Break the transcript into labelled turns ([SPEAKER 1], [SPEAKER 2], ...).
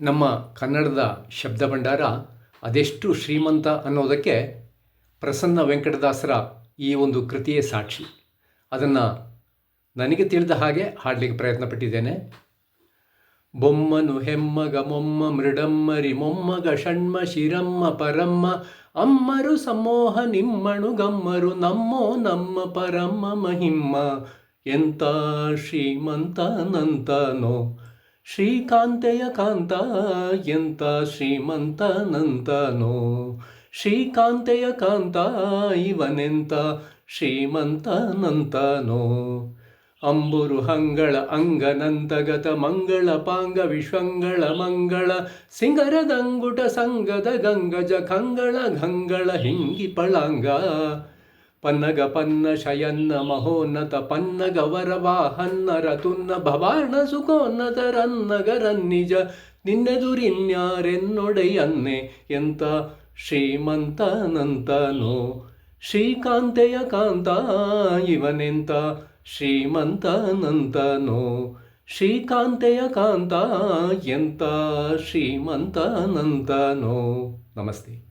[SPEAKER 1] ನಮ್ಮ ಕನ್ನಡದ ಶಬ್ದ ಭಂಡಾರ ಅದೆಷ್ಟು ಶ್ರೀಮಂತ ಅನ್ನೋದಕ್ಕೆ ಪ್ರಸನ್ನ ವೆಂಕಟದಾಸರ ಈ ಒಂದು ಕೃತಿಯೇ ಸಾಕ್ಷಿ. ಅದನ್ನು ನನಗೆ ತಿಳಿದ ಹಾಗೆ ಹಾಡಲಿಕ್ಕೆ ಪ್ರಯತ್ನ ಪಟ್ಟಿದ್ದೇನೆ. ಬೊಮ್ಮನು ಹೆಮ್ಮಗ ಮೊಮ್ಮ ಮೃಡಮ್ಮರಿ ಮೊಮ್ಮಗ ಷಣ್ಮ ಶಿರಮ್ಮ ಪರಮ್ಮ ಅಮ್ಮರು ಸಮೋಹ ನಿಮ್ಮಣು ಗಮ್ಮರು ನಮ್ಮೋ ನಮ್ಮ ಪರಮ್ಮ ಮಹಿಮ್ಮ ಎಂತ ಶ್ರೀಮಂತನಂತನೋ ಶ್ರೀಕಾಂತೆಯ ಕಾಂತ ಎಂತ ಶ್ರೀಮಂತನಂತನೋ ಶ್ರೀಕಾಂತೆಯ ಕಾಂತ ಇವನೆಂತ ಶ್ರೀಮಂತನಂತನೋ ಅಂಬುರು ಹಂಗಳ ಅಂಗನಂತಗತ ಮಂಗಳ ಪಾಂಗ ವಿಶ್ವಂಗಳ ಮಂಗಳ ಸಿಂಗರದಂಗುಟ ಸಂಗದ ಗಂಗಜ ಕಂಗಳ ಗಂಗಳ ಹಿಂಗಿ ಪಳಂಗ ಪನ್ನಗ ಪನ್ನ ಶಯನ್ನ ಮಹೋನ್ನತ ಪನ್ನಗ ವರವಾಹನ್ನ ರತುನ್ನ ಭವಾಣ ಸುಖೋನ್ನತ ರನ್ನಗರನ್ನಿಜ ನಿನ್ನೆದುರಿನ್ಯಾರೆನ್ನೊಡೆಯನ್ನೆ ಎಂತ ಶ್ರೀಮಂತನಂತನೋ ಶ್ರೀಕಾಂತೆಯ ಕಾಂತ ಇವನೆಂತ ಶ್ರೀಮಂತನಂತನೋ ಶ್ರೀಕಾಂತೆಯ ಕಾಂತ ಎಂತ ಶ್ರೀಮಂತನಂತನೋ. ನಮಸ್ತೆ.